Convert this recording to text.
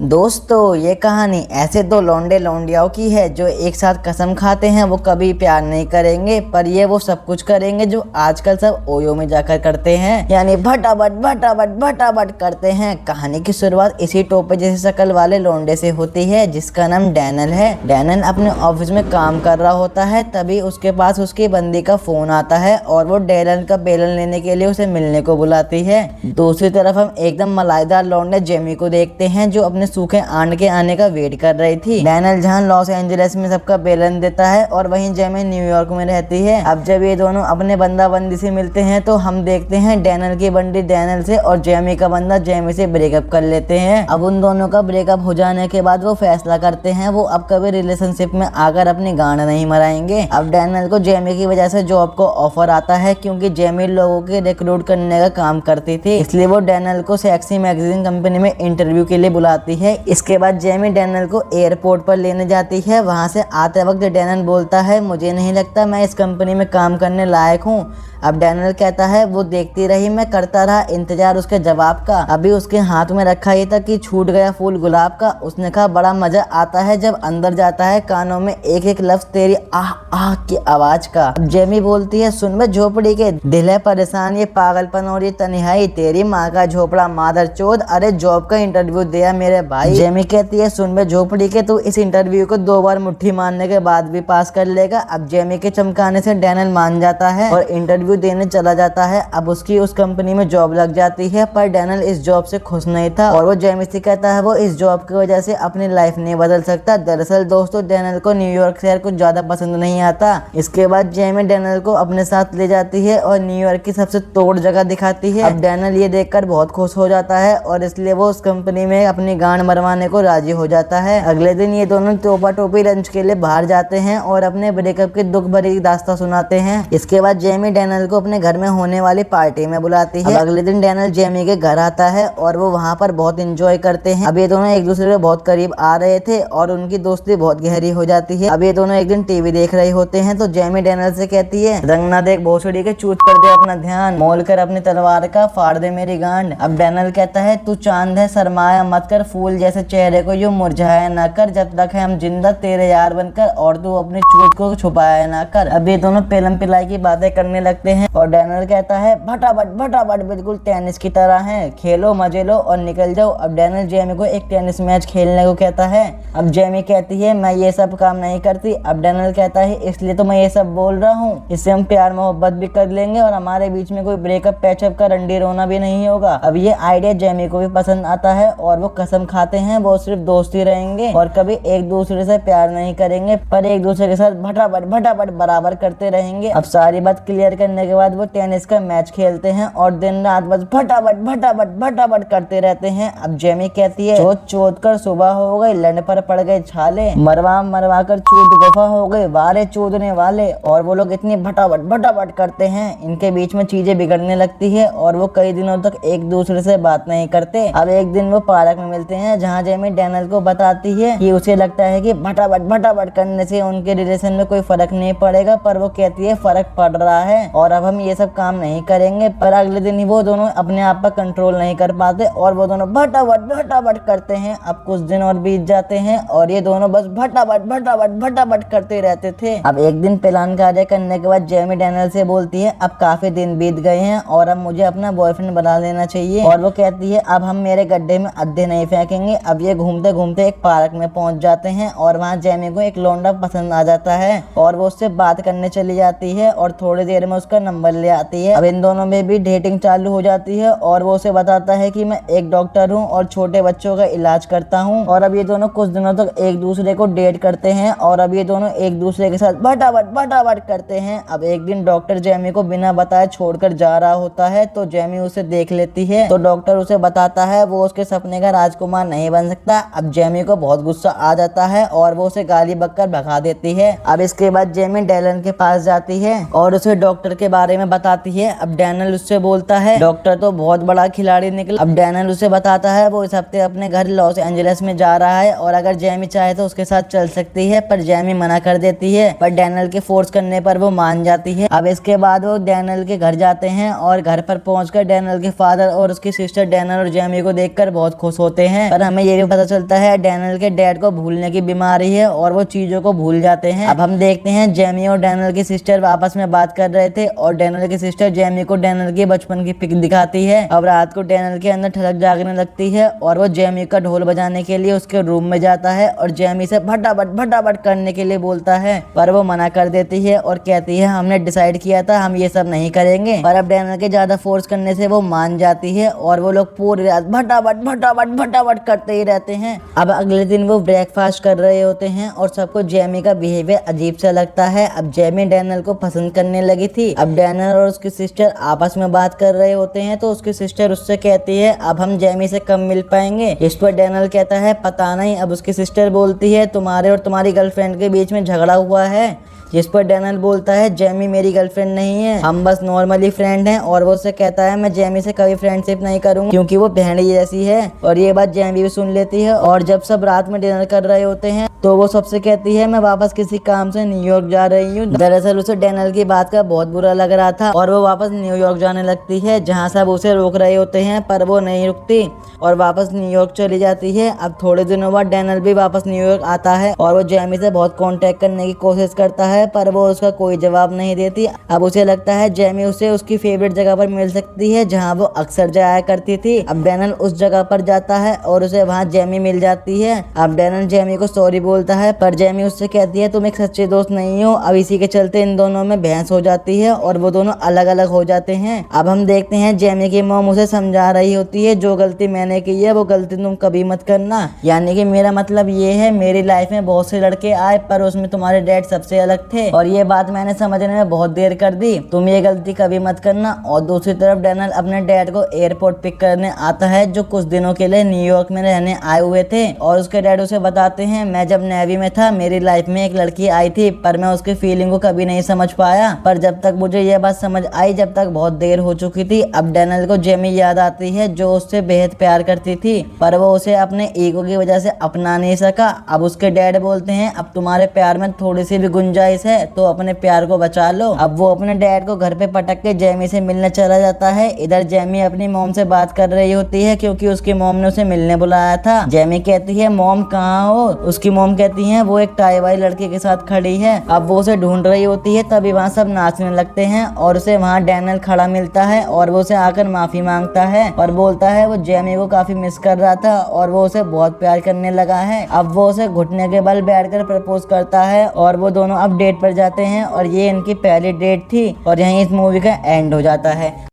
दोस्तों ये कहानी ऐसे दो लौंडे लौंडियाओं की है जो एक साथ कसम खाते हैं वो कभी प्यार नहीं करेंगे, पर ये वो सब कुछ करेंगे जो आजकल सब ओयो में जाकर करते हैं, यानी भटाभट भटाभट भटाभट करते हैं। कहानी की शुरुआत इसी टोपे जैसे शक्ल वाले लौंडे से होती है जिसका नाम डैनल है। डैनल अपने ऑफिस में काम कर रहा होता है, तभी उसके पास उसकी बंदी का फोन आता है और वो डैनल का बेलन लेने के लिए उसे मिलने को बुलाती है। दूसरी तरफ हम एकदम मलाईदार लौंडे जेमी को देखते हैं जो अपने सूखे आंट के आने का वेट कर रही थी। डैनल जहां लॉस एंजलिस में सबका बेलन देता है और वहीं जेमी न्यूयॉर्क में रहती है। अब जब ये दोनों अपने बंदा बंदी से मिलते हैं तो हम देखते हैं डैनल की बंदी डैनल से और जेमी का बंदा जेमी से ब्रेकअप कर लेते हैं। अब उन दोनों का ब्रेकअप हो जाने के बाद वो फैसला करते हैं वो अब कभी रिलेशनशिप में आकर अपनी गांड नहीं मराएंगे। अब डैनल को जेमी की वजह से जॉब को ऑफर आता है क्योंकि जेमी लोगों के रिक्रूट करने का काम करती थी, इसलिए वो डैनल को सेक्सी मैगजीन कंपनी में इंटरव्यू के लिए बुलाती है। इसके बाद जेमी डैनल को एयरपोर्ट पर लेने जाती है। वहां से आते वक्त डैनल बोलता है मुझे नहीं लगता मैं इस कंपनी में काम करने लायक हूँ। अब डैनल कहता है वो देखती रही, मैं करता रहा इंतजार उसके जवाब का। अभी उसके हाथ में रखा ही था कि छूट गया फूल गुलाब का। उसने कहा बड़ा मजा आता है जब अंदर जाता है कानों में एक एक लफ्ज तेरी आह आह की आवाज का। अब जेमी बोलती है सुन बे झोपड़ी के दिल है परेशान, ये पागलपन और ये तन्हाई तेरी माँ का झोपड़ा मादर चोद, अरे जॉब का इंटरव्यू दिया मेरे भाई। जेमी कहती है सुन बे झोपड़ी के तू इस इंटरव्यू को 2 बार मुट्ठी मारने के बाद भी पास कर लेगा। अब जेमी के चमकाने से डैनल मान जाता है और इंटरव्यू देने चला जाता है। अब उसकी उस कंपनी में जॉब लग जाती है, पर डैनल इस जॉब से खुश नहीं था और वो जेमी से कहता है वो इस जॉब की वजह से अपनी लाइफ नहीं बदल सकता। दरअसल दोस्तों डैनल को न्यूयॉर्क शहर कुछ ज्यादा पसंद नहीं आता। इसके बाद जेमी डैनल को अपने साथ ले जाती है और न्यूयॉर्क की सबसे तोड़ जगह दिखाती है। अब डैनल ये देखकर बहुत खुश हो जाता है और इसलिए वो उस कंपनी में अपनी गांड मरवाने को राजी हो जाता है। अगले दिन ये दोनों टोपा टोपी लंच के लिए बाहर जाते हैं और अपने ब्रेकअप की दुख भरी दास्तां सुनाते हैं। इसके बाद जेमी डैनल को अपने घर में होने वाली पार्टी में बुलाती है। अब अगले दिन डैनल जेमी के घर आता है और वो वहाँ पर बहुत एंजॉय करते हैं। अब ये दोनों एक दूसरे के बहुत करीब आ रहे थे और उनकी दोस्ती बहुत गहरी हो जाती है। अब ये दोनों एक दिन टीवी देख रहे होते हैं तो जेमी डैनल से कहती है रंग ना देख भोसड़ी के चूत कर दे अपना ध्यान, मोल कर अपनी तलवार का फाड़ दे मेरी गांड। अब डैनल कहता है तू चांद है सरमाया मत कर, फूल जैसे चेहरे को यूं मुरझाया ना कर, जब तक है हम जिंदा तेरे यार बनकर और तू अपनी चूत को छुपाया ना कर। अब ये दोनों पेलम पिलाई की बातें करने लगते हैं और डैनल कहता है भटाभट भटाभट बिल्कुल टेनिस की तरह है, खेलो मजे लो और निकल जाओ। अब डैनल जेमी को एक टेनिस मैच खेलने को कहता है। अब जेमी कहती है मैं ये सब काम नहीं करती। अब डैनल कहता है इसलिए तो मैं ये सब बोल रहा हूँ, इससे हम प्यार मोहब्बत भी कर लेंगे और हमारे बीच में कोई ब्रेकअप पैचअप का रंडी रोना भी नहीं होगा। अब ये आइडिया जेमी को भी पसंद आता है और वो कसम खाते हैं वो सिर्फ दोस्ती रहेंगे और कभी एक दूसरे से प्यार नहीं करेंगे, पर एक दूसरे के साथ भटाभट भटाभट बराबर करते रहेंगे। अब सारी बात क्लियर करने के बाद वो टेनिस का मैच खेलते हैं और दिन रात बस भटाभट भटाभट भटाभट करते रहते हैं। अब जेमी कहती है चोट चोट कर सुबह हो गई, लंड पर पड़ गए छाले, मरवा मरवा कर चूत गुफा हो गए, वारे चूदने वाले। और वो लोग इतनी भटाभट भटाभट करते हैं इनके बीच में चीजें बिगड़ने लगती है और वो कई दिनों तक एक दूसरे से बात नहीं करते। अब एक दिन वो पार्क में मिलते हैं जहाँ जेमी डैनल को बताती है कि उसे लगता है कि भटाभट भटाभट करने से उनके रिलेशन में कोई फर्क नहीं पड़ेगा, पर वो कहती है फर्क पड़ रहा है और अब हम ये सब काम नहीं करेंगे। पर अगले दिन ही वो दोनों अपने आप पर कंट्रोल नहीं कर पाते और वो दोनों भटाभट भटाभट करते हैं। अब कुछ दिन और बीत जाते हैं और ये दोनों बस भटाभट भटाभट भटाभट करते रहते थे। अब एक दिन प्लान कार्य करने के बाद जेमी डैनल से बोलती है अब काफी दिन बीत गए हैं और अब मुझे अपना बॉयफ्रेंड बना लेना चाहिए। और वो कहती है अब हम मेरे गड्ढे में अड्डे नहीं फेंकेंगे। अब ये घूमते घूमते एक पार्क में पहुंच जाते हैं और वहाँ जेमी को एक लौंडा पसंद आ जाता है और वो उससे बात करने चली जाती है और थोड़ी देर में उसका नंबर ले आती है। अब इन दोनों में भी डेटिंग चालू हो जाती है और वो उसे बताता है कि मैं एक डॉक्टर हूँ और छोटे बच्चों का इलाज करता हूँ। और अब ये दोनों कुछ दिनों तक एक दूसरे को डेट करते हैं और अब ये दोनों एक दूसरे के साथ भटाभट भटाभट करते हैं। अब एक दिन डॉक्टर जेमी को बिना बताए छोड़कर जा रहा होता है तो जेमी उसे देख लेती है तो डॉक्टर उसे बताता है वो उसके सपने का राजकुमार नहीं बन सकता। अब जेमी को बहुत गुस्सा आ जाता है और वो उसे गाली बककर भगा देती है। अब इसके बाद जेमी डैलन के पास जाती है और उसे डॉक्टर के बारे में बताती है। अब डैनियल उससे बोलता है डॉक्टर तो बहुत बड़ा खिलाड़ी निकला। अब डैनियल उसे बताता है वो इस हफ्ते अपने घर लॉस एंजलिस में जा रहा है और अगर जेमी चाहे तो उसके साथ चल सकती है, पर जेमी मना कर देती है। पर डैनियल के फोर्स करने पर वो मान जाती है। अब इसके बाद वो डैनियल के घर जाते हैं और घर पर पहुंचकर डैनियल के फादर और उसकी सिस्टर डैनियल और जेमी को देखकर बहुत खुश होते हैं। पर हमें ये भी पता चलता है डैनियल के डैड को भूलने की बीमारी है और वो चीजों को भूल जाते हैं। अब हम देखते हैं जेमी और डैनियल की सिस्टर आपस में बात कर रहे थे और डैनियल की सिस्टर जेमी को डैनियल के बचपन की पिक दिखाती है। अब रात को डैनियल के अंदर ठलक जागने लगती है और वो जेमी का ढोल बजाने के लिए उसके रूम में जाता है और जेमी से फटाफट करने के लिए बोलता है, पर वो मना कर देती है और कहती है हमने डिसाइड किया था हम ये सब नहीं करेंगे। पर अब डैनियल के ज्यादा फोर्स करने से वो मान जाती है और वो लोग पूरी रात फटाफट करते ही रहते हैं। अब अगले दिन वो ब्रेकफास्ट कर रहे होते हैं और सबको जेमी का बिहेवियर अजीब सा लगता है। अब जेमी डैनियल को पसंद करने लगी थी। अब डैनियल और उसकी सिस्टर आपस में बात कर रहे होते हैं तो उसकी सिस्टर उससे कहती है अब हम जेमी से कब मिल पाएंगे। इस पर डैनियल कहता है पता नहीं। अब उसकी सिस्टर बोलती है तुम्हारे और तुम्हारी गर्लफ्रेंड के बीच में झगड़ा हुआ है। जिस पर डैनियल बोलता है जेमी मेरी गर्लफ्रेंड नहीं है, हम बस नॉर्मली फ्रेंड हैं। और वो उससे कहता है मैं जेमी से कभी फ्रेंडशिप नहीं करूंगा क्योंकि वो बहन जैसी है। और ये बात जेमी भी सुन लेती है। और जब सब रात में डिनर कर रहे होते हैं तो वो सबसे कहती है मैं वापस किसी काम से न्यूयॉर्क जा रही हूँ। दरअसल उसे डैनियल की बात का बहुत बुरा लग रहा था और वो वापस न्यूयॉर्क जाने लगती है जहाँ सब उसे रोक रहे होते हैं, पर वो नहीं रुकती और वापस न्यूयॉर्क चली जाती है। अब थोड़े दिनों बाद डैनियल भी वापस न्यूयॉर्क आता है और वो जेमी से बहुत कांटेक्ट करने की कोशिश करता है, पर वो उसका कोई जवाब नहीं देती। अब उसे लगता है जेमी उसे उसकी फेवरेट जगह पर मिल सकती है जहाँ वो अक्सर जाया करती थी। अब डैनियल उस जगह पर जाता है और उसे वहाँ जेमी मिल जाती है। अब डैनियल जेमी को सॉरी बोलता है, पर जेमी उससे कहती है तुम एक सच्चे दोस्त नहीं हो। अब इसी के चलते इन दोनों में बहस हो जाती है और वो दोनों अलग अलग हो जाते हैं। अब हम देखते हैं जेमी की मॉम उसे समझा रही होती है जो गलती मैंने की है वो गलती तुम कभी मत करना। यानी कि मेरा मतलब ये है मेरी लाइफ में बहुत से लड़के आए पर उसमें तुम्हारे डैड सबसे अलग थे और ये बात मैंने समझने में बहुत देर कर दी, तुम ये गलती कभी मत करना। और दूसरी तरफ डैनियल अपने डैड को एयरपोर्ट पिक करने आता है जो कुछ दिनों के लिए न्यूयॉर्क में रहने आए हुए थे और उसके डैड उसे बताते हैं मैं जब नेवी में था मेरी लाइफ में एक लड़की आई थी पर मैं उसकी फीलिंग को कभी नहीं समझ पाया, पर जब तक मुझे यह बात समझ आई जब तक बहुत देर हो चुकी थी। अब डैनियल को जेमी याद आती है जो उससे बेहद प्यार करती थी पर वो उसे अपने ईगो की वजह से अपना नहीं सका। अब उसके डैड बोलते हैं अब तुम्हारे प्यार में थोड़ी सी भी गुंजाइश है तो अपने प्यार को बचा लो। अब वो अपने डैड को घर पे पटक के जेमी से मिलने चला जाता है। इधर जेमी अपनी मॉम से बात कर रही होती है क्योंकि उसकी मॉम ने उसे मिलने बुलाया था। जेमी कहती है मॉम कहाँ हो। उसकी मॉम कहती है वो एक टाई वाली लड़के के साथ खड़ी है। अब वो उसे ढूंढ रही होती है, तभी वहाँ सब नाचने लगते हैं और उसे वहाँ डैनियल खड़ा मिलता है और वो उसे आकर माफी मांगता है और बोलता है वो जेमी को काफी मिस कर रहा था और वो उसे बहुत प्यार करने लगा है। अब वो उसे घुटने के बल बैठकर प्रपोज करता है और वो दोनों अब डेट पर जाते हैं और ये इनकी पहली डेट थी और यहीं इस मूवी का एंड हो जाता है।